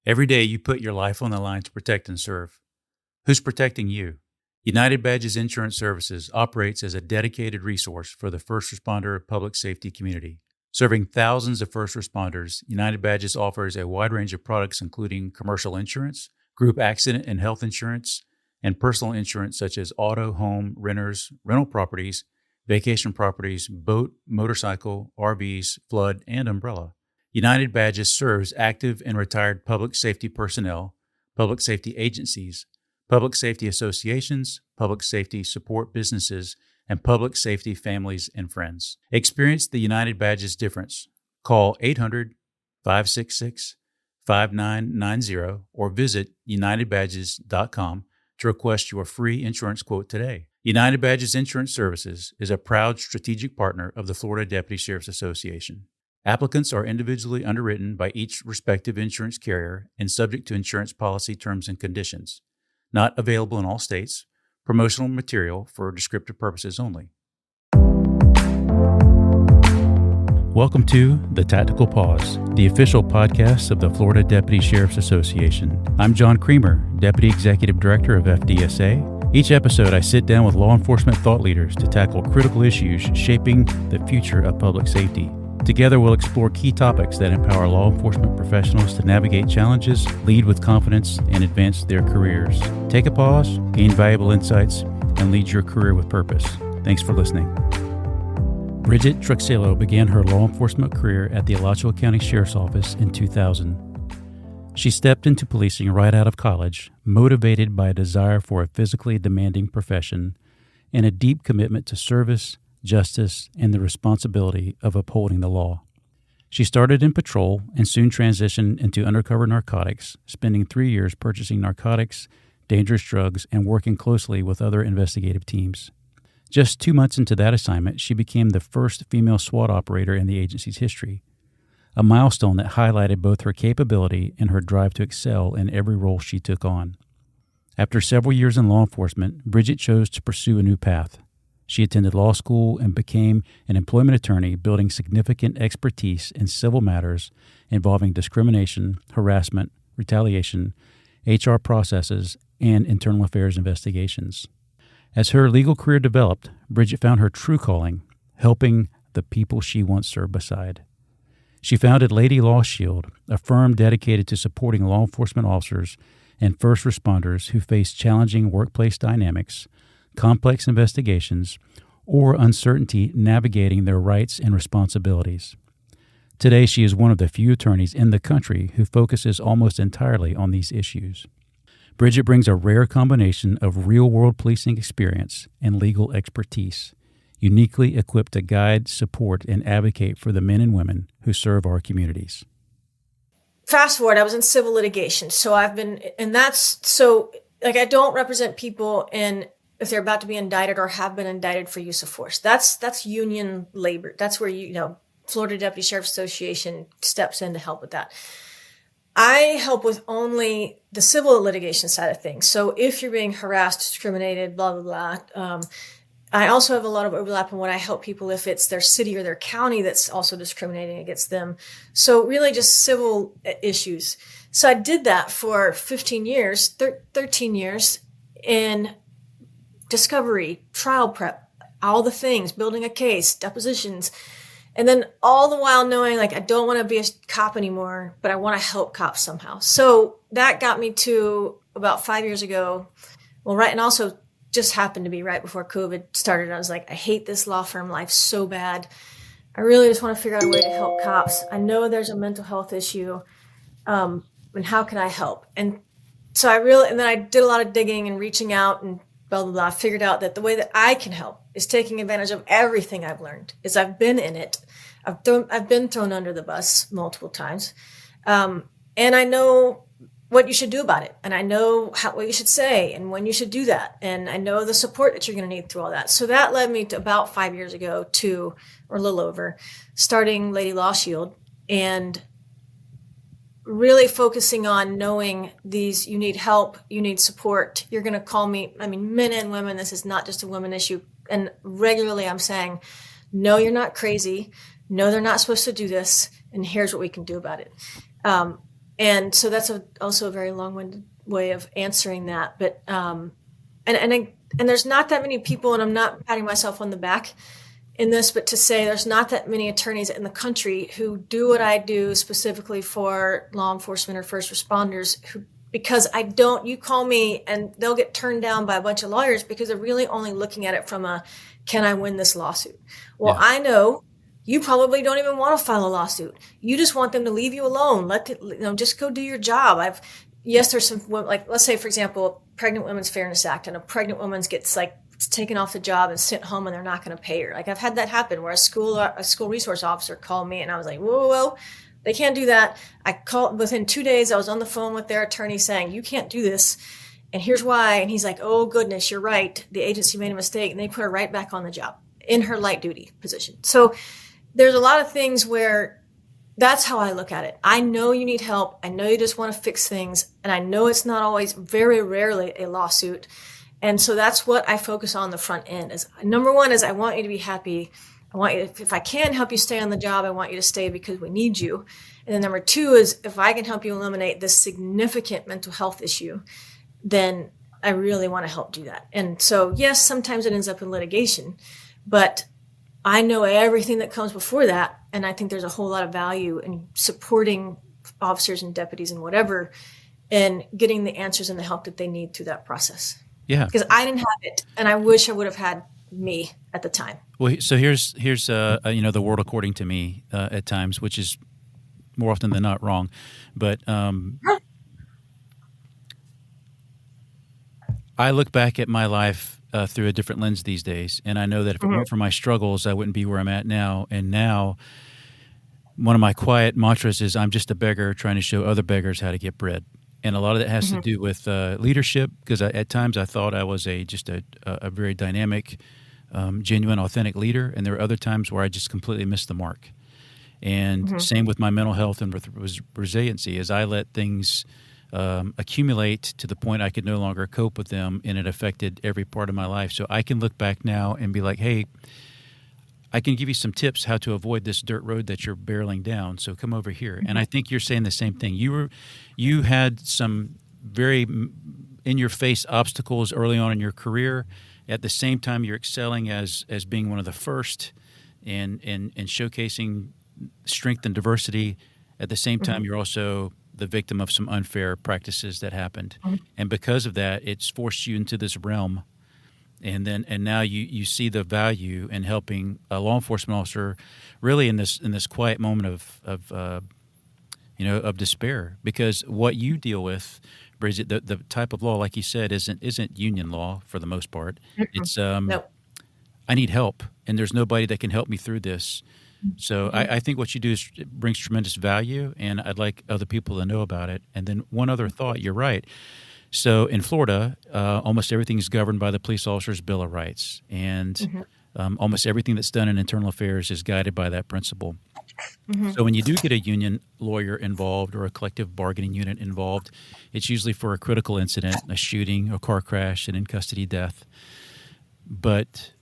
Every day you put your life on the line to protect and serve. Who's protecting you? United Badges Insurance Services operates as a dedicated resource for the first responder public safety community. Serving thousands of first responders, United Badges offers a wide range of products including commercial insurance, group accident and health insurance, and personal insurance such as auto, home, renters, rental properties, vacation properties, boat, motorcycle, RVs, flood, and umbrella. United Badges serves active and retired public safety personnel, public safety agencies, public safety associations, public safety support businesses, and public safety families and friends. Experience the United Badges difference. Call 800-566-5990 or visit unitedbadges.com to request your free insurance quote today. United Badges Insurance Services is a proud strategic partner of the Florida Deputy Sheriff's Association. Applicants are individually underwritten by each respective insurance carrier and subject to insurance policy terms and conditions. Not available in all states. Promotional material for descriptive purposes only. Welcome to The Tactical Pause, the official podcast of the Florida Deputy Sheriff's Association. I'm John Creamer, Deputy Executive Director of FDSA. Each episode, I sit down with law enforcement thought leaders to tackle critical issues shaping the future of public safety. Together, we'll explore key topics that empower law enforcement professionals to navigate challenges, lead with confidence, and advance their careers. Take a pause, gain valuable insights, and lead your career with purpose. Thanks for listening. Bridget Truxillo began her law enforcement career at the Alachua County Sheriff's Office in 2000. She stepped into policing right out of college, motivated by a desire for a physically demanding profession and a deep commitment to service, justice, and the responsibility of upholding the law. She started in patrol and soon transitioned into undercover narcotics, spending 3 years purchasing narcotics, dangerous drugs, and working closely with other investigative teams. Just 2 months into that assignment, she became the first female SWAT operator in the agency's history, a milestone that highlighted both her capability and her drive to excel in every role she took on. After several years in law enforcement, Bridget chose to pursue a new path. She attended law school and became an employment attorney, building significant expertise in civil matters involving discrimination, harassment, retaliation, HR processes, and internal affairs investigations. As her legal career developed, Bridget found her true calling, helping the people she once served beside. She founded Lady Law Shield, a firm dedicated to supporting law enforcement officers and first responders who face challenging workplace dynamics, complex investigations, or uncertainty navigating their rights and responsibilities. Today, she is one of the few attorneys in the country who focuses almost entirely on these issues. Bridget brings a rare combination of real-world policing experience and legal expertise, uniquely equipped to guide, support, and advocate for the men and women who serve our communities. Fast forward, I was in civil litigation, so I don't represent people if they're about to be indicted or have been indicted for use of force. That's union labor. That's where, Florida Deputy Sheriff's Association steps in to help with that. I help with only the civil litigation side of things. So if you're being harassed, discriminated, blah, blah, blah. I also have a lot of overlap in when I help people if it's their city or their county that's also discriminating against them. So really just civil issues. So I did that for 13 years in discovery, trial prep, all the things, building a case, depositions, and then all the while knowing I don't want to be a cop anymore, but I want to help cops somehow. So that got me to about 5 years ago. Well, right. And also just happened to be right before COVID started. I was like, I hate this law firm life so bad. I really just want to figure out a way to help cops. I know there's a mental health issue. And how can I help? And so then I did a lot of digging and reaching out and blah, blah, blah. I figured out that the way that I can help is taking advantage of everything I've learned. I've been in it. I've been thrown under the bus multiple times. And I know what you should do about it. And I know what you should say and when you should do that. And I know the support that you're going to need through all that. So that led me to about 5 years ago or a little over, starting Lady Law Shield and really focusing on knowing you need help, you need support. You're going to call me, men and women, this is not just a women issue. And regularly I'm saying, no, you're not crazy. No, they're not supposed to do this. And here's what we can do about it. And so that's also a very long-winded way of answering that. But and there's not that many people, and I'm not patting myself on the back in this, but to say there's not that many attorneys in the country who do what I do specifically for law enforcement or first responders, who, because you call me and they'll get turned down by a bunch of lawyers because they're really only looking at it from can I win this lawsuit? Well, yeah. I know you probably don't even want to file a lawsuit. You just want them to leave you alone. Just go do your job. There's some, like, let's say, for example, Pregnant Women's Fairness Act, and a pregnant woman gets taken off the job and sent home, and they're not going to pay her. Like, I've had that happen where a school resource officer called me, and I was like, whoa, they can't do that. I called within 2 days. I was on the phone with their attorney saying, you can't do this, and here's why. And he's like, oh goodness, you're right. The agency made a mistake, and they put her right back on the job in her light duty position. So there's a lot of things where that's how I look at it. I know you need help. I know you just want to fix things. And I know it's not always, very rarely, a lawsuit. And so that's what I focus on the front end. Number one is I want you to be happy. I want you to, if I can help you stay on the job, I want you to stay because we need you. And then number two is if I can help you eliminate this significant mental health issue, then I really want to help do that. And so, yes, sometimes it ends up in litigation, but I know everything that comes before that. And I think there's a whole lot of value in supporting officers and deputies and whatever, and getting the answers and the help that they need through that process. Yeah. Because I didn't have it, and I wish I would have had me at the time. Well, so here's the world according to me at times, which is more often than not wrong. But I look back at my life through a different lens these days, and I know that if it weren't for my struggles, I wouldn't be where I'm at now. And now, one of my quiet mantras is, I'm just a beggar trying to show other beggars how to get bread. And a lot of that has to do with leadership, because at times I thought I was just a very dynamic, genuine, authentic leader, and there were other times where I just completely missed the mark. And same with my mental health and with resiliency, as I let things accumulate to the point I could no longer cope with them, and it affected every part of my life. So I can look back now and be like, hey, I can give you some tips how to avoid this dirt road that you're barreling down. So come over here. And I think you're saying the same thing. You had some very in-your-face obstacles early on in your career. At the same time, you're excelling as being one of the first and showcasing strength and diversity. At the same time, you're also the victim of some unfair practices that happened. And because of that, it's forced you into this realm. And now you see the value in helping a law enforcement officer, really in this quiet moment of despair, because what you deal with, Bridget, the type of law, like you said, isn't union law for the most part. It's Nope. I need help, and there's nobody that can help me through this. So I think what you do brings tremendous value, and I'd like other people to know about it. And then one other thought, you're right. So in Florida, almost everything is governed by the Police Officers' Bill of Rights, and almost everything that's done in internal affairs is guided by that principle. So when you do get a union lawyer involved or a collective bargaining unit involved, it's usually for a critical incident, a shooting, a car crash, an in-custody death. But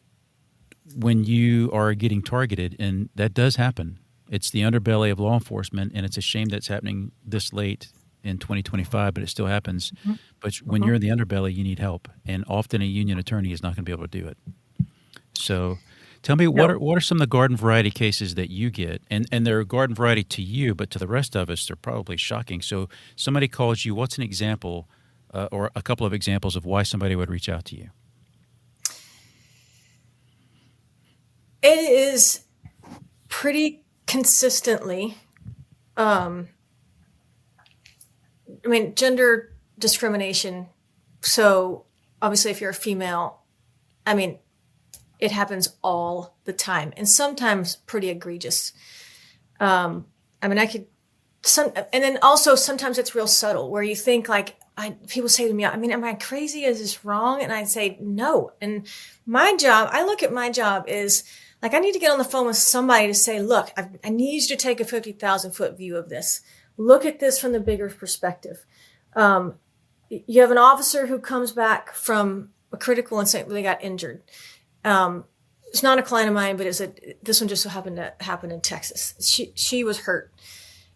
when you are getting targeted, and that does happen, it's the underbelly of law enforcement, and it's a shame that's happening this late in 2025, but it still happens. But when you're in the underbelly, you need help, and often a union attorney is not going to be able to do it. So tell me, what are some of the garden variety cases that you get? And they're garden variety to you, but to the rest of us, they're probably shocking. So somebody calls you, what's an example or a couple of examples of why somebody would reach out to you? It is pretty consistently gender discrimination. So obviously if you're a female, it happens all the time, and sometimes pretty egregious. And then also sometimes it's real subtle, where you think people say to me, am I crazy? Is this wrong? And I say, no. And my job, I look at my job is I need to get on the phone with somebody to say, look, I need you to take a 50,000 foot view of this. Look at this from the bigger perspective. You have an officer who comes back from a critical incident where they got injured. It's not a client of mine, but this one just so happened to happen in Texas. She was hurt.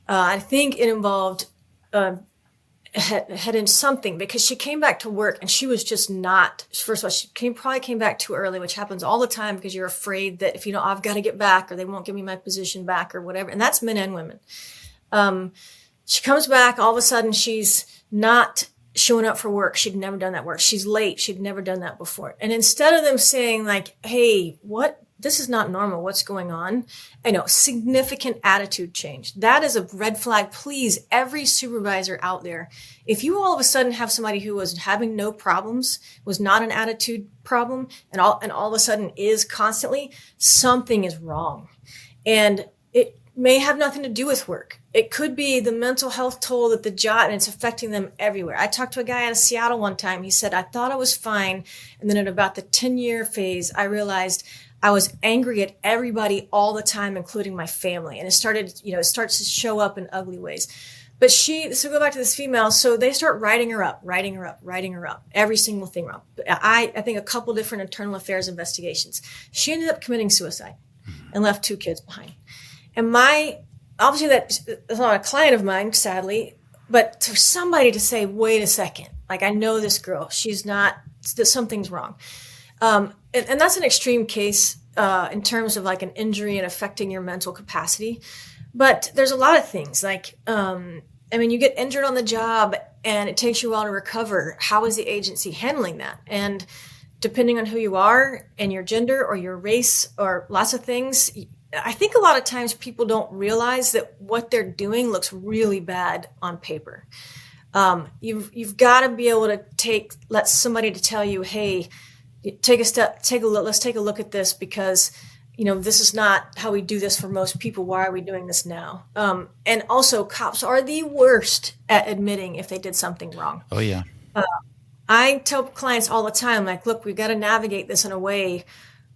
I think it involved had in something, because she came back to work and she was just not, first of all, she probably came back too early, which happens all the time because you're afraid that if I've got to get back or they won't give me my position back or whatever. And that's men and women. She comes back, all of a sudden she's not showing up for work. She'd never done that work. She's late. She'd never done that before. And instead of them saying like, hey, this is not normal. What's going on? I know, significant attitude change. That is a red flag. Please, every supervisor out there, if you all of a sudden have somebody who was having no problems, was not an attitude problem, and all of a sudden is constantly, something is wrong. And it may have nothing to do with work. It could be the mental health toll that the job, and it's affecting them everywhere. I talked to a guy out of Seattle one time. He said, I thought I was fine. And then at about the 10-year phase, I realized I was angry at everybody all the time, including my family. And it starts to show up in ugly ways. But so go back to this female. So they start writing her up, every single thing wrong. I think a couple different internal affairs investigations. She ended up committing suicide and left 2 kids behind. And obviously that's not a client of mine, sadly, but for somebody to say, wait a second, like, I know this girl, something's wrong. And that's an extreme case in terms of like an injury and affecting your mental capacity. But there's a lot of things like, you get injured on the job and it takes you a while to recover. How is the agency handling that? And depending on who you are and your gender or your race or lots of things, I think a lot of times people don't realize that what they're doing looks really bad on paper. You've got to be able to let somebody to tell you, hey, let's take a look at this because, this is not how we do this for most people. Why are we doing this now? And also cops are the worst at admitting if they did something wrong. Oh yeah. I tell clients all the time, like, look, we've got to navigate this in a way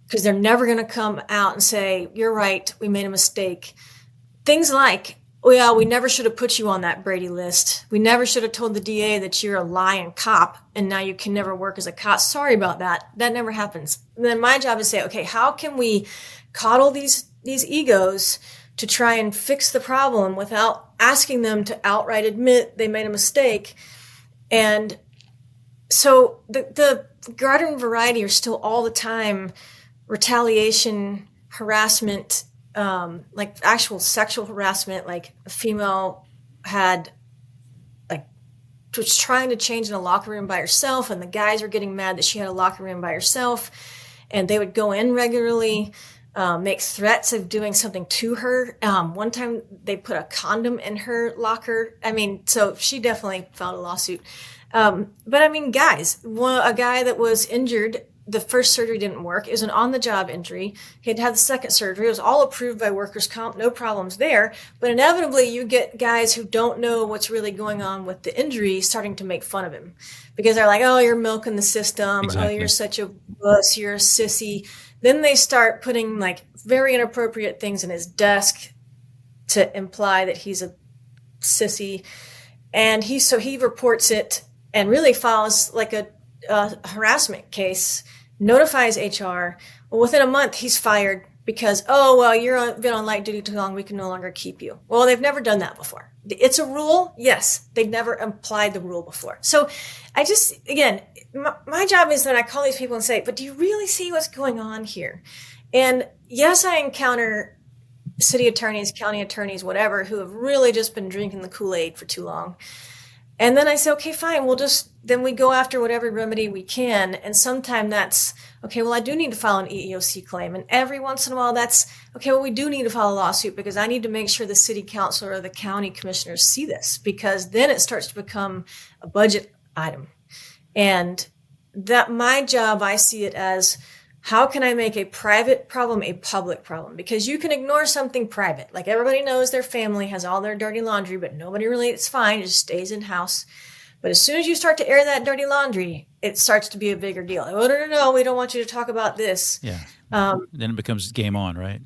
because they're never going to come out and say, you're right, we made a mistake. Things like, well, we never should have put you on that Brady list. We never should have told the DA that you're a lying cop and now you can never work as a cop. Sorry about that. That never happens. And then my job is to say, okay, how can we coddle these egos to try and fix the problem without asking them to outright admit they made a mistake? And so the garden variety are still all the time retaliation, harassment, like actual sexual harassment. Like a female was trying to change in a locker room by herself, and the guys were getting mad that she had a locker room by herself, and they would go in regularly, make threats of doing something to her. One time they put a condom in her locker. So she definitely filed a lawsuit. But guys, a guy that was injured, the first surgery didn't work. It was an on-the-job injury. He had the second surgery. It was all approved by workers' comp. No problems there. But inevitably, you get guys who don't know what's really going on with the injury starting to make fun of him because they're like, oh, you're milking the system. Exactly. Oh, you're such a wuss. You're a sissy. Then they start putting like very inappropriate things in his desk to imply that he's a sissy. And he reports it and really files like a harassment case, notifies HR. Well, within a month, he's fired because, you've been on light duty too long. We can no longer keep you. Well, they've never done that before. It's a rule. Yes. They've never applied the rule before. So my job is that I call these people and say, but do you really see what's going on here? And yes, I encounter city attorneys, county attorneys, whatever, who have really just been drinking the Kool-Aid for too long. And then I say, okay, fine. Then we go after whatever remedy we can. And sometimes that's, okay, well, I do need to file an EEOC claim. And every once in a while that's, okay, well, we do need to file a lawsuit because I need to make sure the city council or the county commissioners see this, because then it starts to become a budget item. And that my job, I see it as, how can I make a private problem a public problem? Because you can ignore something private. Like everybody knows their family has all their dirty laundry, but nobody really, it's fine. It just stays in-house. But as soon as you start to air that dirty laundry, it starts to be a bigger deal. Oh, no, we don't want you to talk about this. Yeah. Then it becomes game on, right?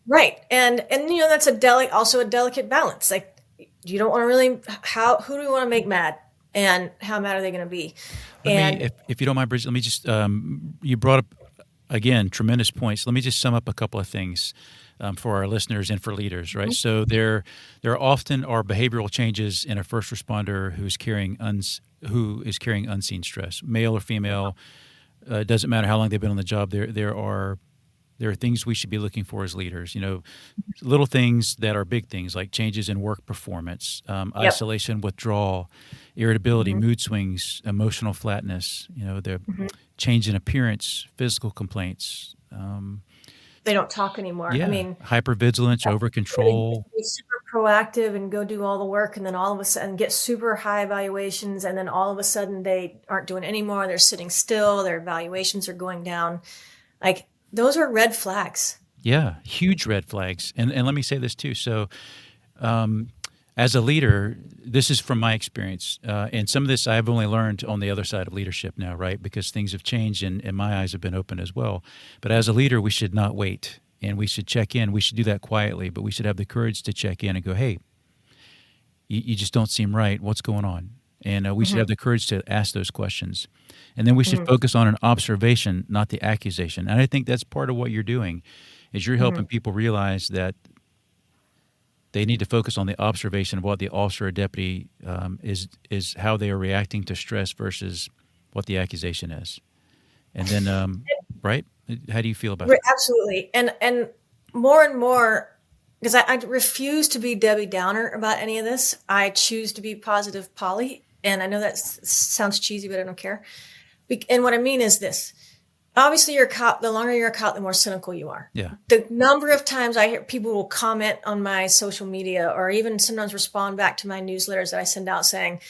Right. And that's also a delicate balance. Like you don't want to really, who do we want to make mad? And how mad are they going to be? If you don't mind, Bridget, let me just, you brought up, again, tremendous points. Let me just sum up a couple of things. for our listeners and for leaders, right? So there often are behavioral changes in a first responder who is carrying unseen stress, male or female. It doesn't matter how long they've been on the job. There are things we should be looking for as leaders. Little things that are big things, like changes in work performance, isolation, withdrawal, irritability, mood swings, emotional flatness. The change in appearance, physical complaints. They don't talk anymore. Yeah. I mean, hypervigilance, over control. Be super proactive and go do all the work, and then all of a sudden get super high evaluations, and then all of a sudden they aren't doing it anymore. They're sitting still. Their evaluations are going down. Like, those are red flags. Yeah, huge red flags. And let me say this too. So, as a leader, this is from my experience, and some of this I've only learned on the other side of leadership now, right? Because things have changed and my eyes have been opened as well. But as a leader, we should not wait, and we should check in. We should do that quietly, but we should have the courage to check in and go, hey, you just don't seem right. What's going on? And we should have the courage to ask those questions. And then we should focus on an observation, not the accusation. And I think that's part of what you're doing, is you're helping people realize that they need to focus on the observation of what the officer or deputy is how they are reacting to stress versus what the accusation is. And then, right? How do you feel about that? Absolutely. And more, because I refuse to be Debbie Downer about any of this. I choose to be positive Polly. And I know that sounds cheesy, but I don't care. And what I mean is this. Obviously, you're a cop. The longer you're a cop, the more cynical you are. Yeah. The number of times I hear people will comment on my social media, or even sometimes respond back to my newsletters that I send out saying,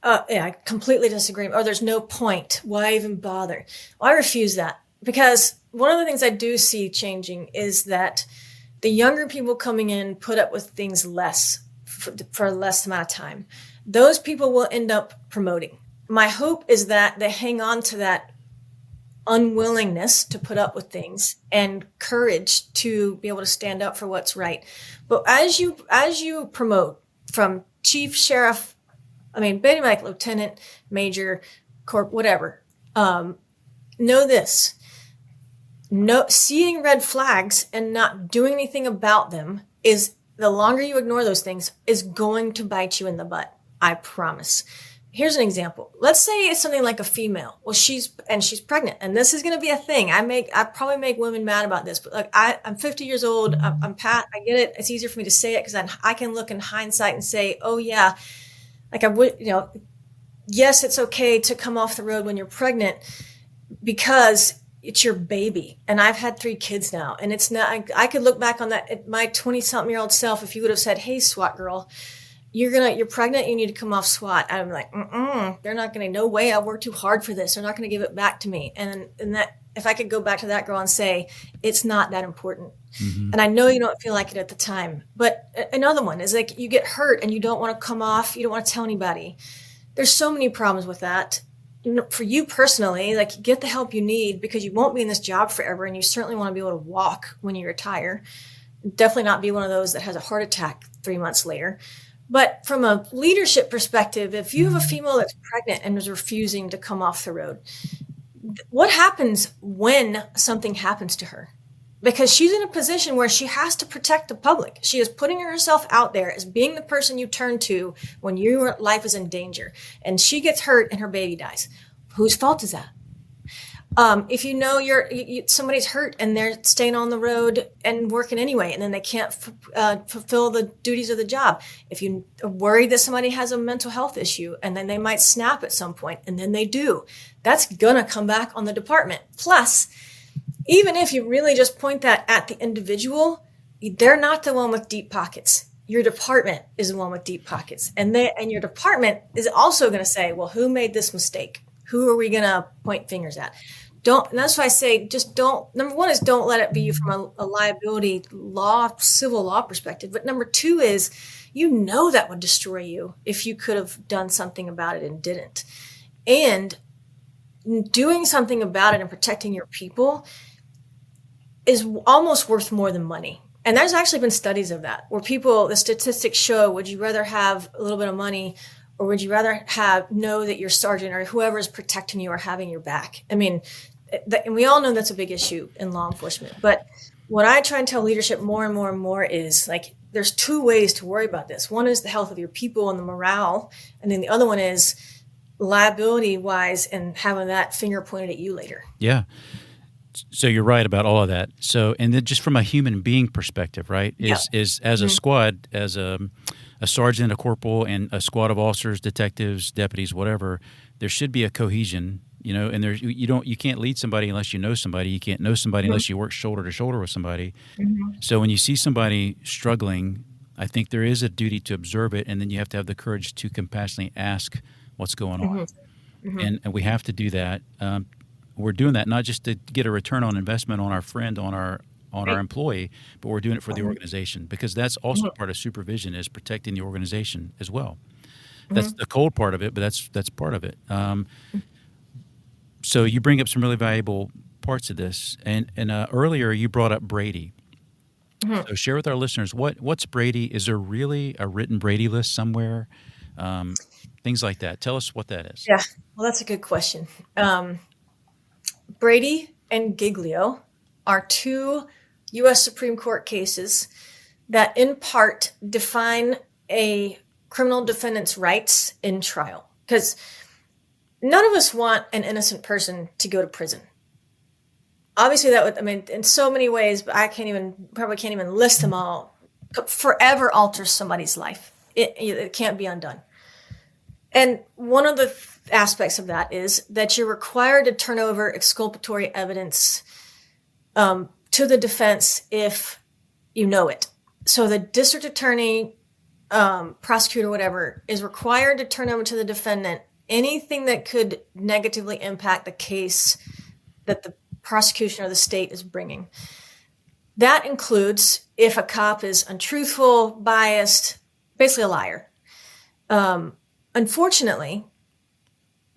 I completely disagree. Or there's no point. Why even bother? Well, I refuse that, because one of the things I do see changing is that the younger people coming in put up with things less for less amount of time. Those people will end up promoting. My hope is that they hang on to that unwillingness to put up with things and courage to be able to stand up for what's right. But as you promote from chief, sheriff, maybe like lieutenant, major, corp, whatever, know this. Seeing red flags and not doing anything about them is, the longer you ignore those things, is going to bite you in the butt. I promise. Here's an example. Let's say it's something like a female. Well, she's pregnant, and this is going to be a thing. I probably make women mad about this, but like I'm 50 years old. I'm Pat. I get it. It's easier for me to say it because I can look in hindsight and say, oh yeah, like I would, yes, it's okay to come off the road when you're pregnant because it's your baby. And I've had 3 kids now, and it's not. I could look back on that at my 20-something-year-old self. If you would have said, "Hey, SWAT girl, you're pregnant, you need to come off SWAT," I'm like, they're not going to, no way, I worked too hard for this. They're not going to give it back to me. And that, if I could go back to that girl and say, it's not that important. Mm-hmm. And I know you don't feel like it at the time, but another one is like, you get hurt and you don't want to come off. You don't want to tell anybody. There's so many problems with that. For you personally, like, get the help you need, because you won't be in this job forever. And you certainly want to be able to walk when you retire. Definitely not be one of those that has a heart attack 3 months later. But from a leadership perspective, if you have a female that's pregnant and is refusing to come off the road, what happens when something happens to her? Because she's in a position where she has to protect the public. She is putting herself out there as being the person you turn to when your life is in danger. And she gets hurt and her baby dies. Whose fault is that? If you know somebody's hurt and they're staying on the road and working anyway, and then they can't fulfill the duties of the job. If you are worried that somebody has a mental health issue and then they might snap at some point, and then they do, that's gonna come back on the department. Plus, even if you really just point that at the individual, they're not the one with deep pockets. Your department is the one with deep pockets, and your department is also going to say, well, who made this mistake? Who are we going to point fingers at? And that's why I say, just don't. Number one is, don't let it be from a liability law, civil law perspective. But number 2 is, that would destroy you if you could have done something about it and didn't. And doing something about it and protecting your people is almost worth more than money. And there's actually been studies of that, where the statistics show, would you rather have a little bit of money, or would you rather know that your sergeant or whoever is protecting you or having your back? And we all know that's a big issue in law enforcement. But what I try and tell leadership more and more and more is like, there's two ways to worry about this. One is the health of your people and the morale. And then the other one is liability wise and having that finger pointed at you later. Yeah. So you're right about all of that. So, and then just from a human being perspective, right? Is as a squad, as a sergeant, a corporal, and a squad of officers, detectives, deputies, whatever, there should be a cohesion, and you can't lead somebody unless you know somebody. You can't know somebody unless you work shoulder to shoulder with somebody. So when you see somebody struggling, I think there is a duty to observe it, and then you have to have the courage to compassionately ask what's going on. And we have to do that. We're doing that not just to get a return on investment on our friend, on our employee, but we're doing it for the organization, because that's also part of supervision, is protecting the organization as well. That's the cold part of it, but that's part of it. So you bring up some really valuable parts of this, and earlier you brought up Brady. So share with our listeners what's Brady. Is there really a written Brady list somewhere? Things like that. Tell us what that is. Yeah, well, that's a good question. Brady and Giglio are two U.S. Supreme Court cases that in part define a criminal defendant's rights in trial. Because none of us want an innocent person to go to prison. Obviously that would, in so many ways, but I probably can't even list them all, forever alters somebody's life. It can't be undone. And one of the aspects of that is that you're required to turn over exculpatory evidence to the defense if you know it. So the district attorney, prosecutor, whatever, is required to turn over to the defendant anything that could negatively impact the case that the prosecution or the state is bringing. That includes if a cop is untruthful, biased, basically a liar. Unfortunately,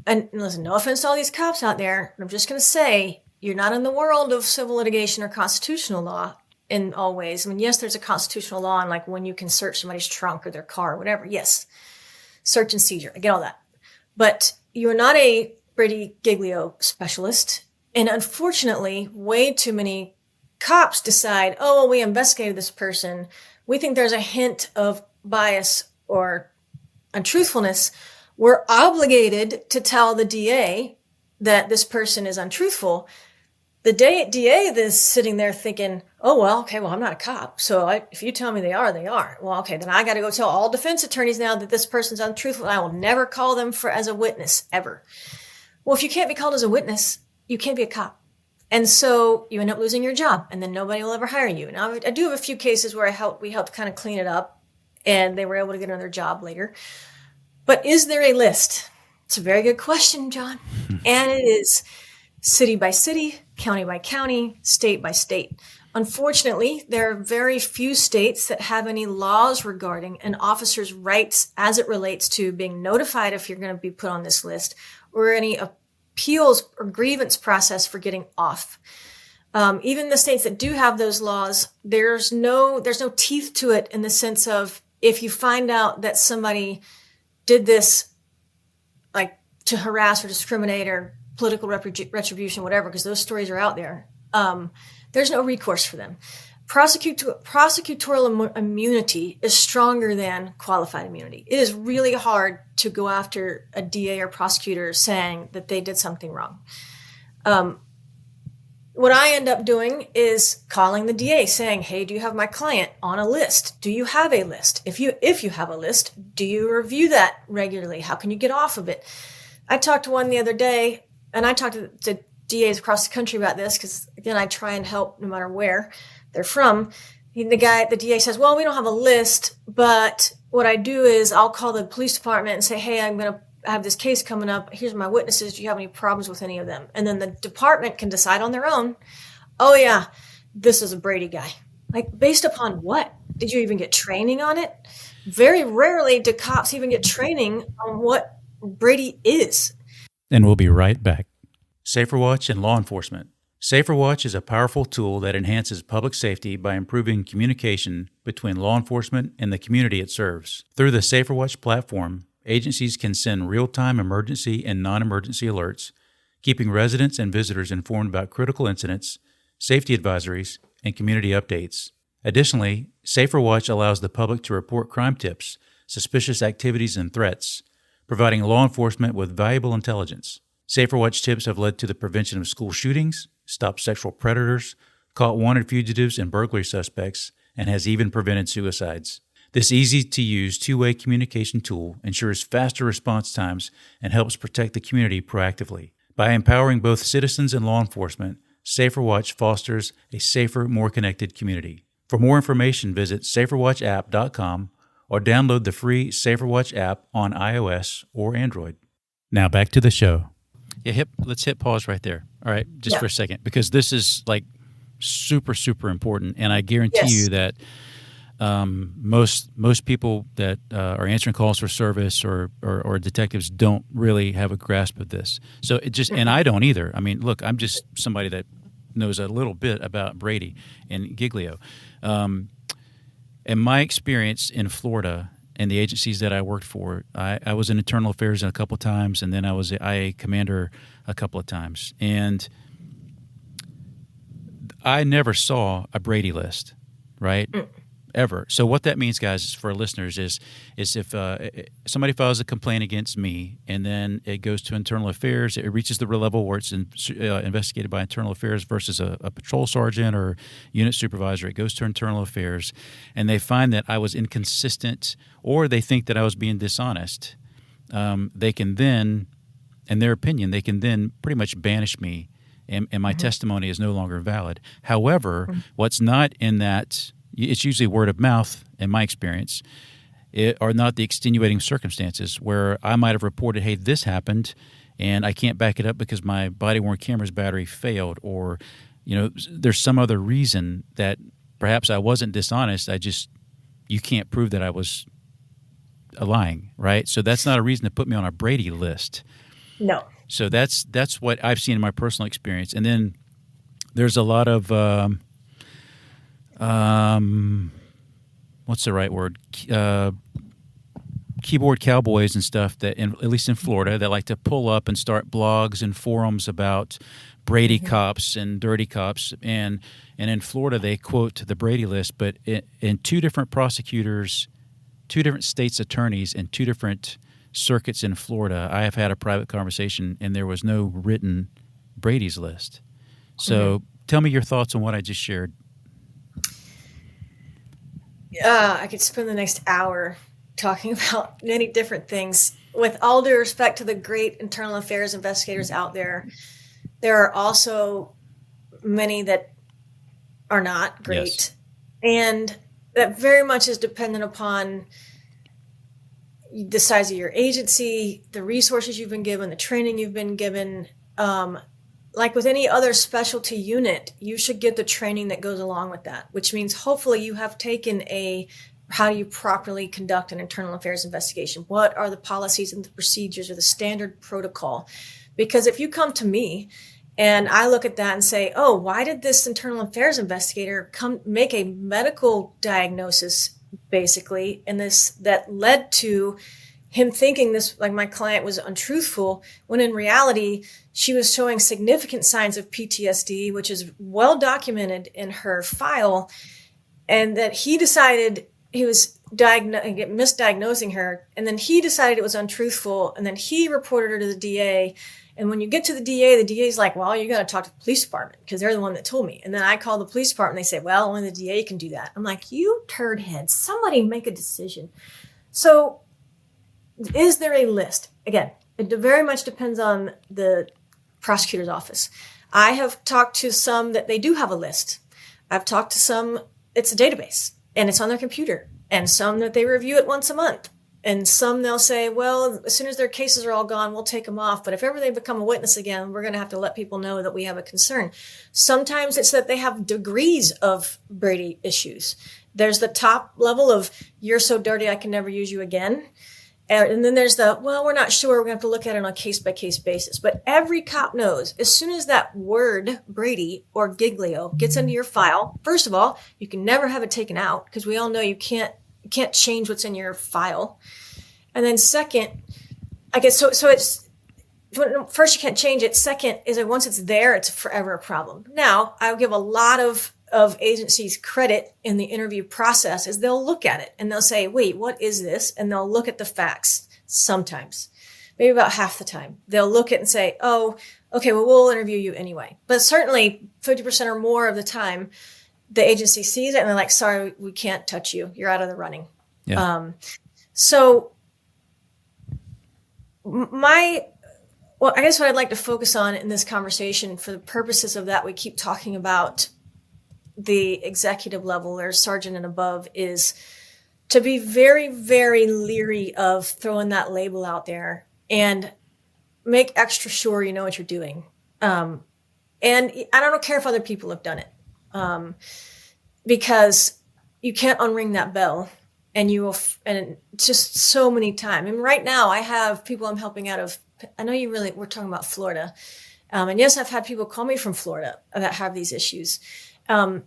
and listen, no offense to all these cops out there, but I'm just going to say, you're not in the world of civil litigation or constitutional law in all ways. Yes, there's a constitutional law on like when you can search somebody's trunk or their car or whatever. Yes, search and seizure. I get all that. But you're not a Brady Giglio specialist. And unfortunately, way too many cops decide, oh, well, we investigated this person. We think there's a hint of bias or untruthfulness. We're obligated to tell the DA that this person is untruthful. The DA is sitting there thinking, oh, well, okay, well, I'm not a cop. So if you tell me they are, they are. Well, okay, then I got to go tell all defense attorneys now that this person's untruthful, and I will never call them as a witness ever. Well, if you can't be called as a witness, you can't be a cop. And so you end up losing your job, and then nobody will ever hire you. Now, I do have a few cases where we helped kind of clean it up, and they were able to get another job later. But is there a list? It's a very good question, John. And it is city by city, county by county, state by state. Unfortunately, there are very few states that have any laws regarding an officer's rights as it relates to being notified if you're going to be put on this list, or any appeals or grievance process for getting off. Even the states that do have those laws, there's no teeth to it in the sense of if you find out that somebody did this like to harass or discriminate or political retribution, whatever, because those stories are out there, there's no recourse for them. Prosecutorial immunity is stronger than qualified immunity. It is really hard to go after a DA or prosecutor saying that they did something wrong. What I end up doing is calling the DA saying, hey, do you have my client on a list? Do you have a list? If you have a list, do you review that regularly? How can you get off of it? I talked to one the other day, and I talked to DAs across the country about this because, again, I try and help no matter where they're from. The DA says, well, we don't have a list, but what I do is I'll call the police department and say, hey, I'm going to have this case coming up. Here's my witnesses. Do you have any problems with any of them? And then the department can decide on their own, oh, yeah, this is a Brady guy. Like, based upon what? Did you even get training on it? Very rarely do cops even get training on what Brady is. And we'll be right back. SaferWatch and law enforcement. SaferWatch is a powerful tool that enhances public safety by improving communication between law enforcement and the community it serves. Through the SaferWatch platform, agencies can send real-time emergency and non-emergency alerts, keeping residents and visitors informed about critical incidents, safety advisories, and community updates. Additionally, SaferWatch allows the public to report crime tips, suspicious activities, and threats, providing law enforcement with valuable intelligence. SaferWatch tips have led to the prevention of school shootings, stopped sexual predators, caught wanted fugitives and burglary suspects, and has even prevented suicides. This easy-to-use two-way communication tool ensures faster response times and helps protect the community proactively. By empowering both citizens and law enforcement, SaferWatch fosters a safer, more connected community. For more information, visit SaferWatchApp.com or download the free SaferWatch app on iOS or Android. Now back to the show. Yeah, let's hit pause right there. All right, just for a second, because this is like super, super important, and I guarantee you that most people that are answering calls for service or detectives don't really have a grasp of this. So it just, and I don't either. I mean, look, I'm just somebody that knows a little bit about Brady and Giglio. In my experience in Florida and the agencies that I worked for, I was in internal affairs a couple of times, and then I was an IA commander a couple of times. And I never saw a Brady list, right? Ever. So what that means, guys, for our listeners is if somebody files a complaint against me and then it goes to internal affairs, it reaches the level where it's investigated by internal affairs versus a patrol sergeant or unit supervisor. It goes to internal affairs, and they find that I was inconsistent or they think that I was being dishonest. They can then, in their opinion, they can then pretty much banish me, and my testimony is no longer valid. However, what's not in that, it's usually word of mouth, in my experience, are not the extenuating circumstances where I might have reported, hey, this happened, and I can't back it up because my body-worn camera's battery failed, or there's some other reason that perhaps I wasn't dishonest. You can't prove that I was lying, right? So that's not a reason to put me on a Brady list. No. So that's what I've seen in my personal experience. And then there's a lot of what's the right word? Keyboard cowboys and stuff that, at least in Florida, that like to pull up and start blogs and forums about Brady cops and dirty cops. And in Florida, they quote the Brady list, but in two different prosecutors, two different states' attorneys, and two different circuits in Florida, I have had a private conversation, and there was no written Brady's list. So tell me your thoughts on what I just shared. I could spend the next hour talking about many different things. With all due respect to the great internal affairs investigators out there, there are also many that are not great. Yes. And that very much is dependent upon the size of your agency, the resources you've been given, the training you've been given. Like with any other specialty unit, you should get the training that goes along with that, which means hopefully you have taken how do you properly conduct an internal affairs investigation? What are the policies and the procedures or the standard protocol? Because if you come to me and I look at that and say, oh, why did this internal affairs investigator make a medical diagnosis, basically, and that led to him thinking this, like my client was untruthful, when in reality, she was showing significant signs of PTSD, which is well documented in her file, and that he decided he was misdiagnosing her, and then he decided it was untruthful, and then he reported her to the DA. And when you get to the DA's like, well, you got to talk to the police department because they're the one that told me. And then I call the police department, and they say, well, only the DA can do that. I'm like, you turd head, somebody make a decision. So is there a list? Again, it very much depends on the prosecutor's office. I have talked to some that they do have a list. I've talked to some, it's a database and it's on their computer, and some that they review it once a month. And some they'll say, well, as soon as their cases are all gone, we'll take them off. But if ever they become a witness again, we're going to have to let people know that we have a concern. Sometimes it's that they have degrees of Brady issues. There's the top level of, you're so dirty, I can never use you again. And then there's well, we're not sure. We're going to have to look at it on a case-by-case basis. But every cop knows, as soon as that word, Brady or Giglio, gets into your file, first of all, you can never have it taken out, because we all know you can't change what's in your file. And then second, I guess, so it's, first, you can't change it. Second is that once it's there, it's forever a problem. Now, I'll give a lot of of agencies' credit in the interview process is they'll look at it and they'll say, wait, what is this? And they'll look at the facts sometimes, maybe about half the time. They'll look at it and say, oh, okay, well, we'll interview you anyway. But certainly 50% or more of the time, the agency sees it and they're like, sorry, we can't touch you. You're out of the running. Yeah. So I guess what I'd like to focus on in this conversation, for the purposes of that, we keep talking about the executive level or sergeant and above, is to be very, very leery of throwing that label out there and make extra sure you know what you're doing. And I don't care if other people have done it, because you can't unring that bell, and you will, and just so many times. I mean, right now I have people I'm helping out of. I know we're talking about Florida. And yes, I've had people call me from Florida that have these issues. And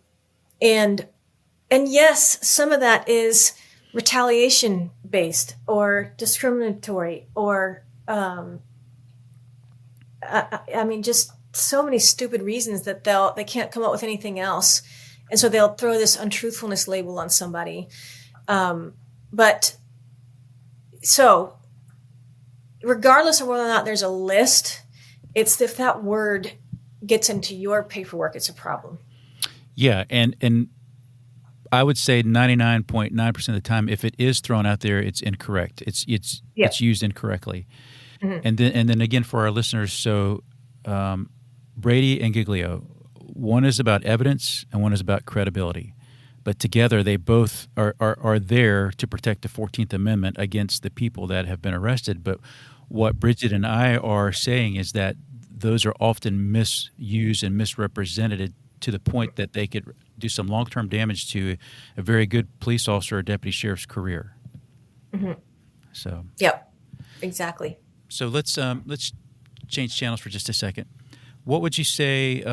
yes, some of that is retaliation based or discriminatory or, I mean, just so many stupid reasons that they can't come up with anything else. And so they'll throw this untruthfulness label on somebody. But so regardless of whether or not there's a list, it's if that word gets into your paperwork, it's a problem. Yeah. And I would say 99.9% of the time, if it is thrown out there, it's incorrect. It's used incorrectly. Mm-hmm. And then again, for our listeners, so Brady and Giglio, one is about evidence and one is about credibility. But together, they both are there to protect the 14th Amendment against the people that have been arrested. But what Bridget and I are saying is that those are often misused and misrepresented to the point that they could do some long-term damage to a very good police officer or deputy sheriff's career. Mm-hmm. So. Yep. Exactly. So let's change channels for just a second. What would you say,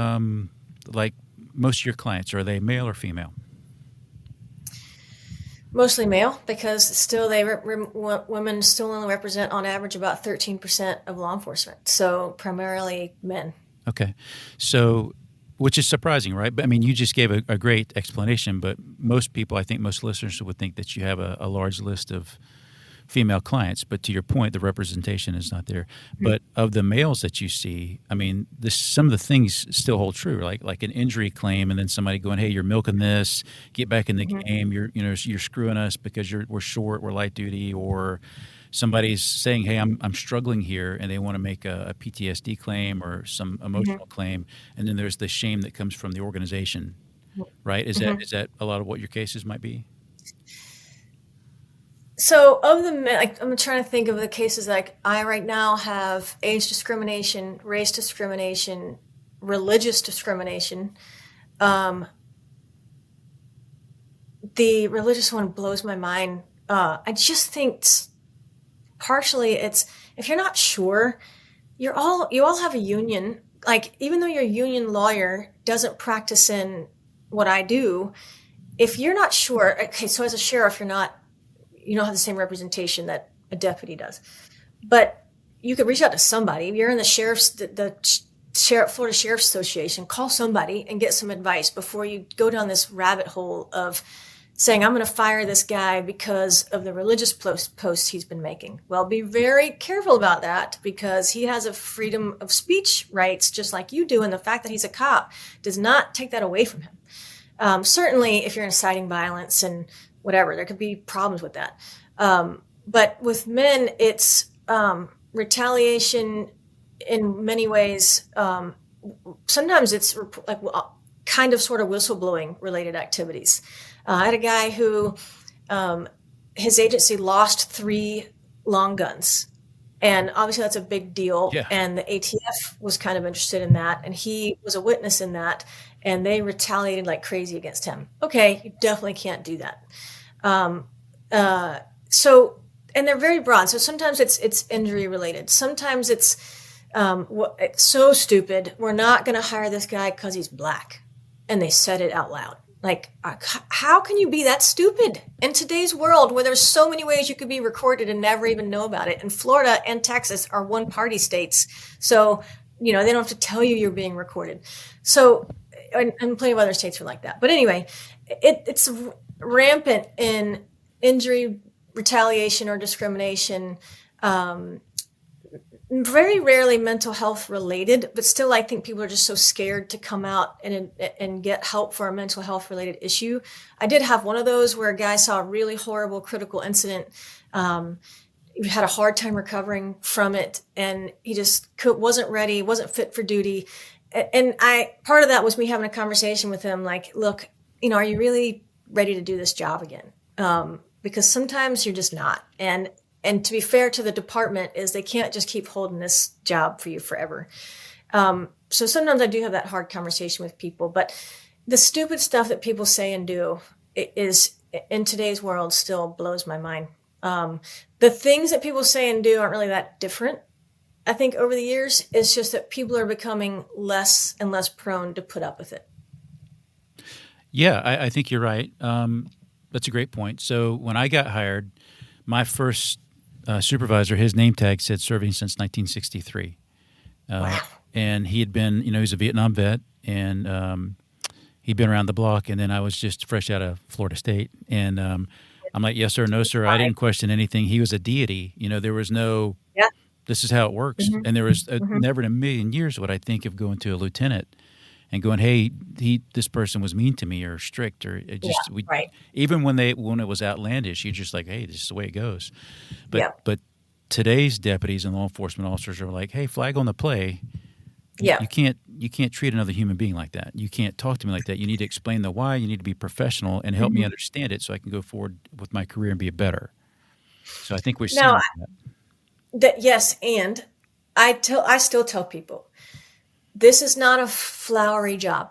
like most of your clients, are they male or female? Mostly male, because still women still only represent on average about 13% of law enforcement. So primarily men. Okay. So, which is surprising, right? But I mean, you just gave a great explanation, but most people, I think most listeners would think that you have a large list of female clients. But to your point, the representation is not there. Mm-hmm. But of the males that you see, I mean, some of the things still hold true, like an injury claim, and then somebody going, "Hey, you're milking this. Get back in the mm-hmm. game. You're screwing us because we're short, we're light duty," or somebody's saying, "Hey, I'm struggling here," and they want to make a PTSD claim or some emotional mm-hmm. claim, and then there's the shame that comes from the organization, right? Is that a lot of what your cases might be? So of the men, I'm trying to think of the cases like I right now have age discrimination, race discrimination, religious discrimination. The religious one blows my mind. I just think partially it's, if you're not sure, you all have a union. Like, even though your union lawyer doesn't practice in what I do, if you're not sure, okay, so as a sheriff, you don't have the same representation that a deputy does, but you could reach out to somebody. If you're in the Florida Sheriff's Association, call somebody and get some advice before you go down this rabbit hole of saying, I'm going to fire this guy because of the religious posts he's been making. Well, be very careful about that, because he has a freedom of speech rights just like you do, and the fact that he's a cop does not take that away from him. Certainly, if you're inciting violence and whatever, there could be problems with that. But with men, it's retaliation in many ways. Sometimes it's like kind of sort of whistleblowing related activities. I had a guy who his agency lost 3 long guns. And obviously that's a big deal. Yeah. And the ATF was kind of interested in that. And he was a witness in that. And they retaliated like crazy against him. Okay, you definitely can't do that. And they're very broad. So sometimes it's injury related. Sometimes it's so stupid, we're not going to hire this guy because he's black. And they said it out loud. Like, how can you be that stupid in today's world where there's so many ways you could be recorded and never even know about it? And Florida and Texas are one-party states. So, they don't have to tell you you're being recorded. So and plenty of other states are like that. But anyway, it's rampant in injury, retaliation, or discrimination. Very rarely mental health related, but still I think people are just so scared to come out and get help for a mental health related issue. I did have one of those where a guy saw a really horrible critical incident. He had a hard time recovering from it, and he just wasn't ready, wasn't fit for duty. And part of that was me having a conversation with him, like, look, are you really ready to do this job again? Because sometimes you're just not. And to be fair to the department is they can't just keep holding this job for you forever. So sometimes I do have that hard conversation with people, but the stupid stuff that people say and do is in today's world still blows my mind. The things that people say and do aren't really that different. I think over the years, it's just that people are becoming less and less prone to put up with it. Yeah, I think you're right. That's a great point. So when I got hired, my first supervisor, his name tag said serving since 1963. Wow. And he had been, he was a Vietnam vet, and he'd been around the block. And then I was just fresh out of Florida State. And I'm like, yes, sir, no, sir. I didn't question anything. He was a deity. There was no, this is how it works. Mm-hmm. And there was never in a million years would I think of going to a lieutenant and going, hey, this person was mean to me or strict or it just even when it was outlandish, you're just like, hey, this is the way it goes. But today's deputies and law enforcement officers are like, hey, flag on the play. You can't treat another human being like that. You can't talk to me like that. You need to explain the why. You need to be professional and help me understand it so I can go forward with my career and be better. So I think we're seeing that. Yes, and I still tell people, this is not a flowery job.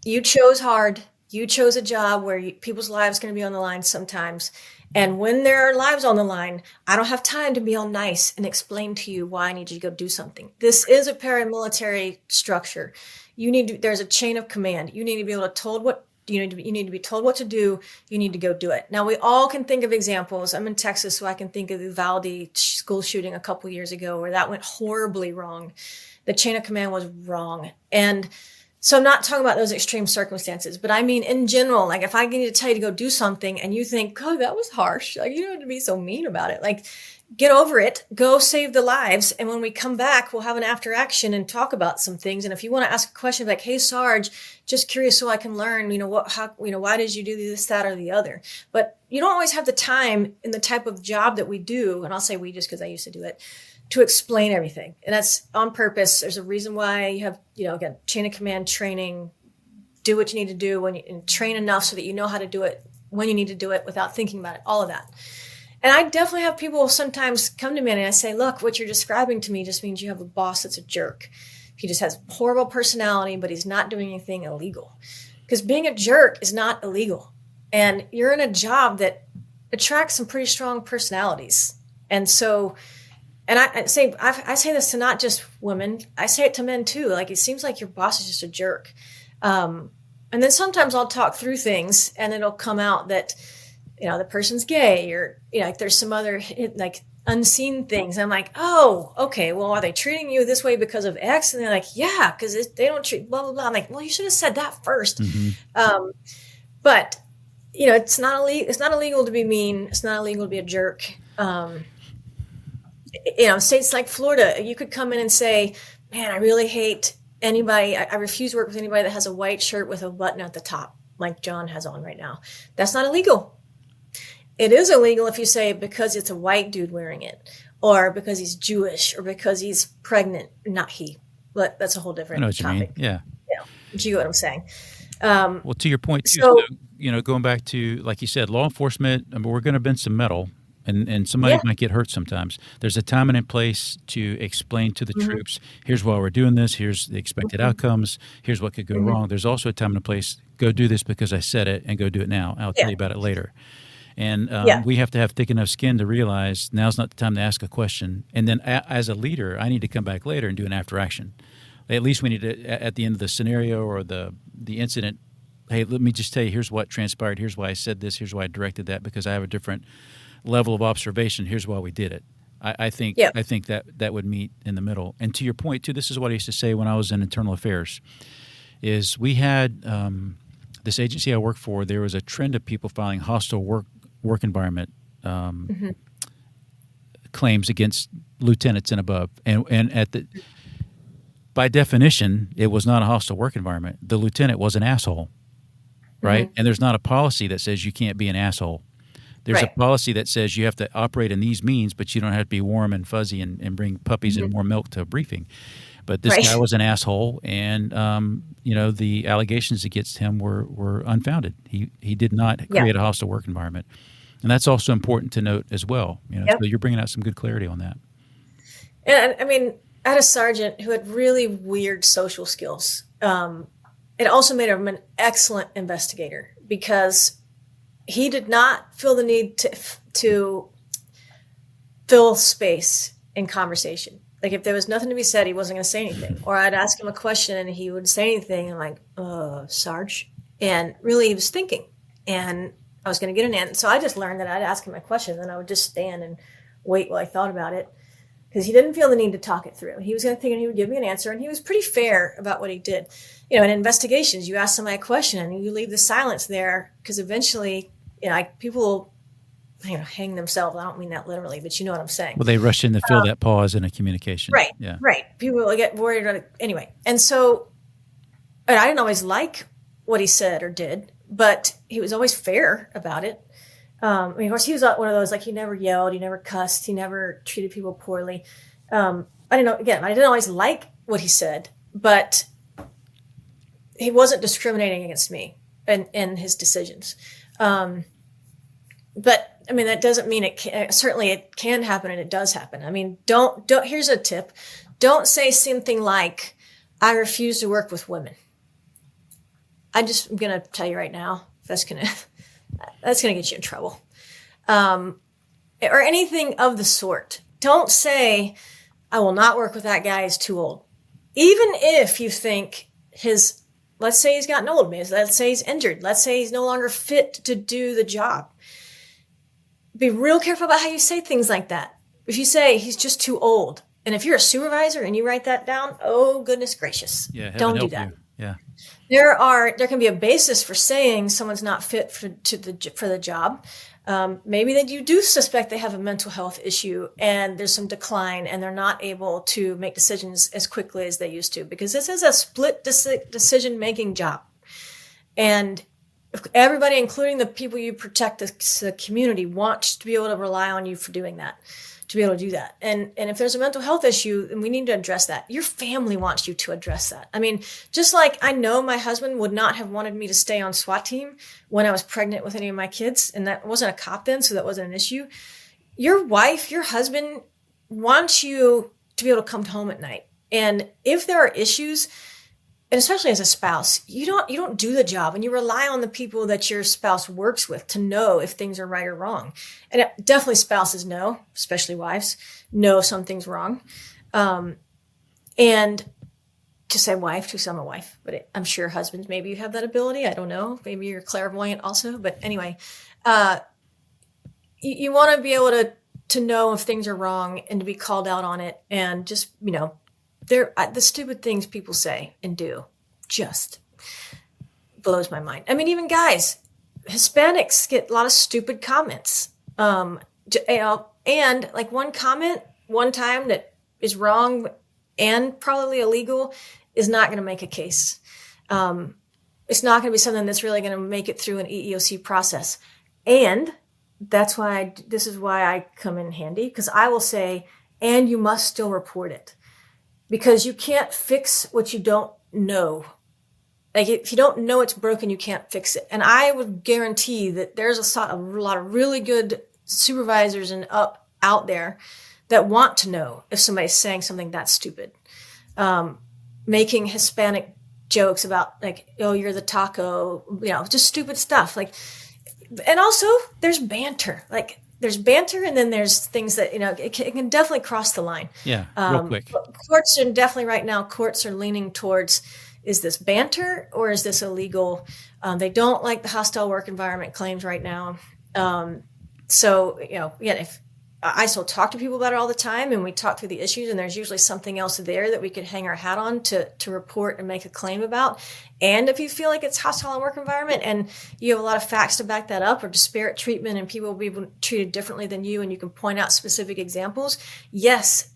You chose hard. You chose a job where people's lives are going to be on the line sometimes. And when there are lives on the line, I don't have time to be all nice and explain to you why I need you to go do something. This is a paramilitary structure. There's a chain of command. You need to be able to told what you need to be told what to do. You need to go do it. Now we all can think of examples. I'm in Texas, so I can think of the Uvalde school shooting a couple years ago where that went horribly wrong. The chain of command was wrong. And so I'm not talking about those extreme circumstances, but I mean, in general, like if I need to tell you to go do something and you think, oh, that was harsh. Like, you don't have to be so mean about it. Like, get over it, go save the lives. And when we come back, we'll have an after action and talk about some things. And if you want to ask a question like, hey, Sarge, just curious so I can learn, why did you do this, that, or the other? But you don't always have the time in the type of job that we do. And I'll say we just because I used to do it, to explain everything. And that's on purpose. There's a reason why you have, again, chain of command training, do what you need to do and train enough so that you know how to do it when you need to do it without thinking about it, all of that. And I definitely have people sometimes come to me and I say, look, what you're describing to me just means you have a boss that's a jerk. He just has horrible personality, but he's not doing anything illegal. Because being a jerk is not illegal. And you're in a job that attracts some pretty strong personalities. And so, and I say this to not just women, I say it to men too. Like, it seems like your boss is just a jerk. And then sometimes I'll talk through things and it'll come out that, the person's gay or, like there's some other like unseen things. I'm like, oh, okay. Well, are they treating you this way because of X? And they're like, yeah, because they don't treat blah, blah, blah. I'm like, well, you should have said that first. Mm-hmm. But it's not illegal. It's not illegal to be mean. It's not illegal to be a jerk. States like Florida, you could come in and say, man, I really hate anybody. I refuse to work with anybody that has a white shirt with a button at the top, like John has on right now. That's not illegal. It is illegal if you say because it's a white dude wearing it, or because he's Jewish, or because he's pregnant. Not he, but that's a whole different topic. You mean. Yeah. Do you know what I'm saying? Well, to your point too, so, going back to, like you said, law enforcement, we're going to bend some metal. And somebody might get hurt sometimes. There's a time and a place to explain to the troops, here's why we're doing this, here's the expected outcomes, here's what could go wrong. There's also a time and a place, go do this because I said it, and go do it now. I'll tell you about it later. And we have to have thick enough skin to realize now's not the time to ask a question. And then as a leader, I need to come back later and do an after action. At least we need to, at the end of the scenario or the incident, hey, let me just tell you, here's what transpired, here's why I said this, here's why I directed that, because I have a different level of observation. Here's why we did it. I think that would meet in the middle. And to your point too, this is what I used to say when I was in internal affairs. is we had this agency I work for. There was a trend of people filing hostile work environment claims against lieutenants and above, and by definition, it was not a hostile work environment. The lieutenant was an asshole, right? And there's not a policy that says you can't be an asshole. There's a policy that says you have to operate in these means, but you don't have to be warm and fuzzy and bring puppies and more milk to a briefing. But this guy was an asshole, and the allegations against him were unfounded. He did not create a hostile work environment, and that's also important to note as well. So you're bringing out some good clarity on that. And I mean, I had a sergeant who had really weird social skills. It also made him an excellent investigator because he did not feel the need to fill space in conversation. Like if there was nothing to be said, he wasn't going to say anything. Or I'd ask him a question and he would say anything. And I'm like, Sarge. And really he was thinking. And I was going to get an answer. So I just learned that I'd ask him a question and I would just stand and wait while I thought about it. Because he didn't feel the need to talk it through. He was going to think and he would give me an answer. And he was pretty fair about what he did. In investigations, you ask somebody a question and you leave the silence there because eventually, people will, hang themselves. I don't mean that literally, but you know what I'm saying. Well, they rush in to fill that pause in a communication. Right. Yeah. Right. People will get worried about it anyway. And I didn't always like what he said or did, but he was always fair about it. Of course, he was one of those, like, he never yelled, he never cussed, he never treated people poorly. I didn't always like what he said, but he wasn't discriminating against me and his decisions. But that doesn't mean it can happen, and it does happen. Don't, here's a tip. Don't say something like, I refuse to work with women. I'm going to tell you right now, that's going to get you in trouble. Or anything of the sort. Don't say, I will not work with that guy, he's too old. Even if you think let's say he's gotten old, let's say he's injured, let's say he's no longer fit to do the job. Be real careful about how you say things like that. If you say he's just too old, and if you're a supervisor and you write that down, oh goodness gracious, don't do that. Yeah. There can be a basis for saying someone's not fit for the job. Maybe that you do suspect they have a mental health issue and there's some decline and they're not able to make decisions as quickly as they used to, because this is a split decision-making job. And everybody, including the people you protect, the community, wants to be able to rely on you for doing that, to be able to do that. And if there's a mental health issue, then we need to address that. Your family wants you to address that. Just like I know my husband would not have wanted me to stay on SWAT team when I was pregnant with any of my kids, and that wasn't a cop then, so that wasn't an issue. Your wife, your husband wants you to be able to come home at night. And if there are issues, and especially as a spouse, you don't do the job, and you rely on the people that your spouse works with to know if things are right or wrong. And definitely spouses know, especially wives, know something's wrong. And to say wife, to some a wife, but I'm sure husbands, maybe you have that ability. I don't know. Maybe you're clairvoyant also. But anyway, you want to be able to know if things are wrong and to be called out on it, and just, the stupid things people say and do just blows my mind. Even guys, Hispanics get a lot of stupid comments. And like one comment one time that is wrong and probably illegal is not going to make a case. It's not going to be something that's really going to make it through an EEOC process. And that's why this is why I come in handy, because I will say, and you must still report it. Because you can't fix what you don't know. Like, if you don't know it's broken, you can't fix it. And I would guarantee that there's a lot of really good supervisors and out there that want to know if somebody's saying something that's stupid. Making Hispanic jokes about, like, oh, you're the taco, just stupid stuff. Like, and also there's banter. Like, there's banter, and then there's things that, it can definitely cross the line. Yeah, real quick. Courts are definitely right now, courts are leaning towards, is this banter or is this illegal? They don't like the hostile work environment claims right now. So, again, I still talk to people about it all the time, and we talk through the issues, and there's usually something else there that we could hang our hat on to report and make a claim about. And if you feel like it's hostile in work environment and you have a lot of facts to back that up, or disparate treatment and people will be treated differently than you, and you can point out specific examples, yes,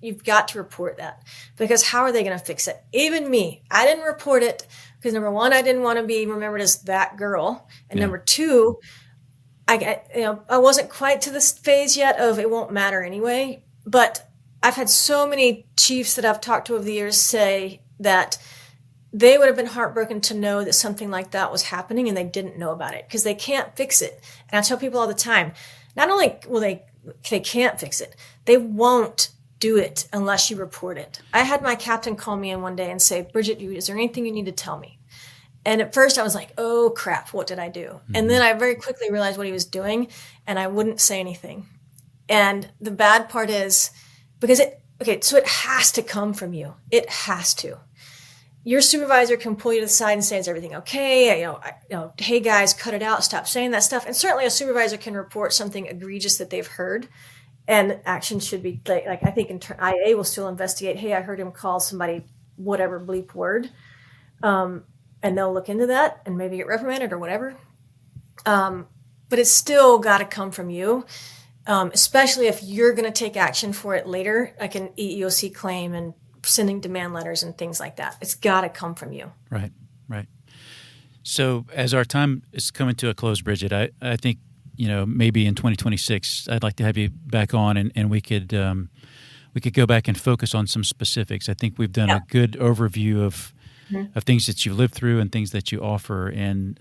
you've got to report that, because how are they going to fix it? Even me, I didn't report it because number one, I didn't want to be remembered as that girl. And number two, I wasn't quite to this phase yet of it won't matter anyway, but I've had so many chiefs that I've talked to over the years say that they would have been heartbroken to know that something like that was happening and they didn't know about it because they can't fix it. And I tell people all the time, not only will they can't fix it, they won't do it unless you report it. I had my captain call me in one day and say, Bridget, is there anything you need to tell me? And at first I was like, oh crap, what did I do? Mm-hmm. And then I very quickly realized what he was doing, and I wouldn't say anything. And the bad part is, so it has to come from you. It has to. Your supervisor can pull you to the side and say, is everything okay? Hey guys, cut it out, stop saying that stuff. And certainly a supervisor can report something egregious that they've heard, and action should be like I think IA will still investigate. Hey, I heard him call somebody whatever bleep word. And they'll look into that and maybe get reprimanded or whatever. But it's still got to come from you, especially if you're going to take action for it later, like an EEOC claim and sending demand letters and things like that. It's got to come from you. Right. So as our time is coming to a close, Bridget, I think, maybe in 2026, I'd like to have you back on and we could go back and focus on some specifics. I think we've done a good overview of things that you lived through and things that you offer. And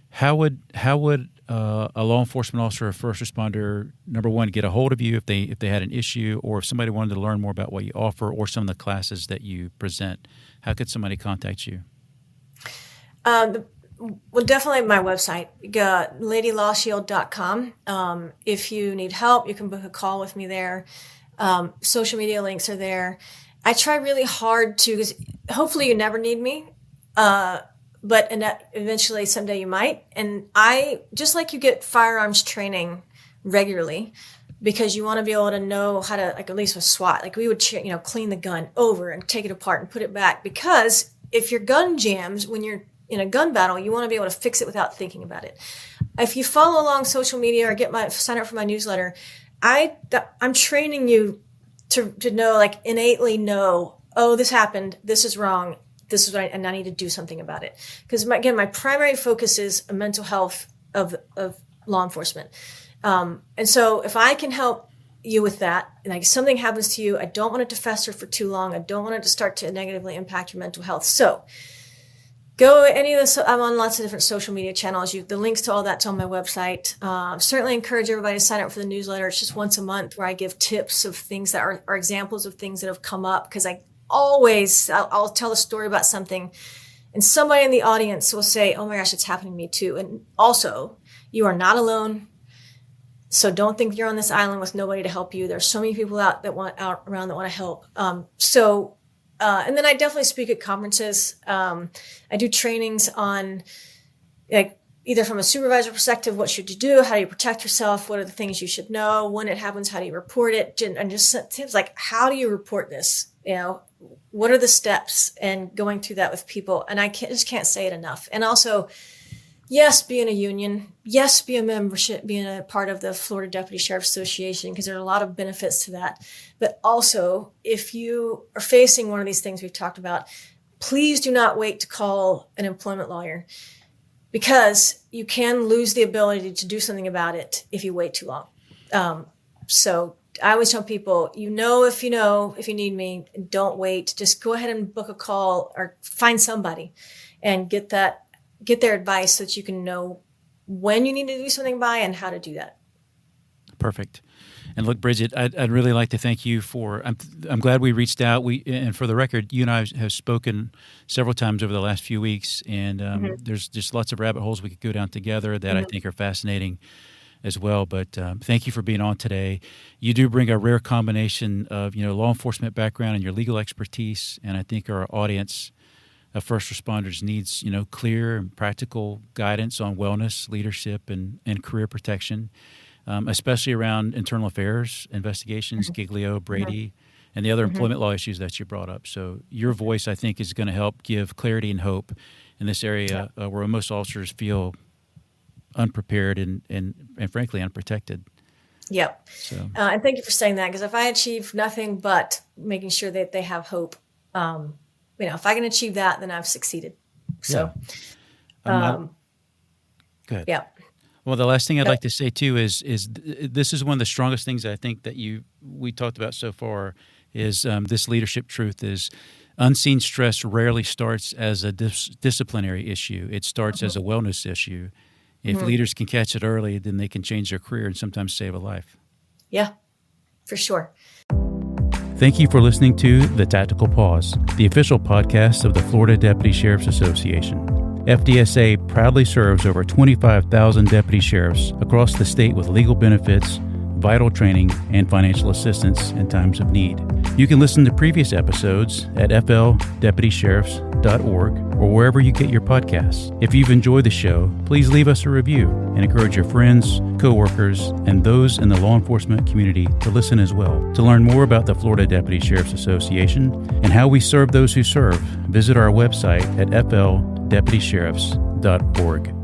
how would a law enforcement officer or first responder, number one, get a hold of you if they had an issue, or if somebody wanted to learn more about what you offer or some of the classes that you present? How could somebody contact you? Well, definitely my website, ladylawshield.com. If you need help, you can book a call with me there. Social media links are there. I try really hard to, because hopefully you never need me, but eventually someday you might. And I, just like you get firearms training regularly, because you want to be able to know how to, like at least with SWAT, like we would, clean the gun over and take it apart and put it back. Because if your gun jams when you're in a gun battle, you want to be able to fix it without thinking about it. If you follow along social media or sign up for my newsletter, I'm training you to know, like innately know, oh, this happened, this is wrong, this is what and I need to do something about it. Because my primary focus is mental health of law enforcement. And so if I can help you with that, like something happens to you, I don't want it to fester for too long. I don't want it to start to negatively impact your mental health. So go any of this. I'm on lots of different social media channels. The links to all that's on my website. Certainly encourage everybody to sign up for the newsletter. It's just once a month where I give tips of things that are examples of things that have come up. Because I'll tell a story about something, and somebody in the audience will say, "Oh my gosh, it's happening to me too." And also, you are not alone. So don't think you're on this island with nobody to help you. There's so many people out around that want to help. And then I definitely speak at conferences. I do trainings on, like, either from a supervisor perspective, what should you do? How do you protect yourself? What are the things you should know? When it happens, how do you report it? And just tips like, how do you report this? What are the steps? And going through that with people. And I just can't say it enough. And also, yes, be in a union. Yes, be being a part of the Florida Deputy Sheriff Association, because there are a lot of benefits to that. But also, if you are facing one of these things we've talked about, please do not wait to call an employment lawyer, because you can lose the ability to do something about it if you wait too long. So I always tell people, if you need me, don't wait. Just go ahead and book a call or find somebody and get their advice so that you can know when you need to do something by and how to do that. Perfect. And look, Bridget, I'd really like to thank you for. I'm glad we reached out. And for the record, you and I have spoken several times over the last few weeks, and there's just lots of rabbit holes we could go down together that I think are fascinating as well. But thank you for being on today. You do bring a rare combination of law enforcement background and your legal expertise, and I think our audience of first responders needs clear and practical guidance on wellness, leadership, and career protection. especially around internal affairs investigations, Giglio, Brady, and the other employment law issues that you brought up. So your voice, I think, is going to help give clarity and hope in this area where most officers feel unprepared and frankly unprotected. Yep. So, and thank you for saying that, because if I achieve nothing but making sure that they have hope, if I can achieve that, then I've succeeded. So, good. Yeah. Well, the last thing I'd like to say too is this is one of the strongest things I think that we talked about so far is this leadership truth is unseen stress rarely starts as a disciplinary issue. It starts as a wellness issue. If leaders can catch it early, then they can change their career and sometimes save a life. Yeah, for sure. Thank you for listening to The Tactical Pause, the official podcast of the Florida Deputy Sheriff's Association. FDSA proudly serves over 25,000 deputy sheriffs across the state with legal benefits, vital training, and financial assistance in times of need. You can listen to previous episodes at fldeputysheriffs.org or wherever you get your podcasts. If you've enjoyed the show, please leave us a review and encourage your friends, coworkers, and those in the law enforcement community to listen as well. To learn more about the Florida Deputy Sheriff's Association and how we serve those who serve, visit our website at fldeputysheriffs.org.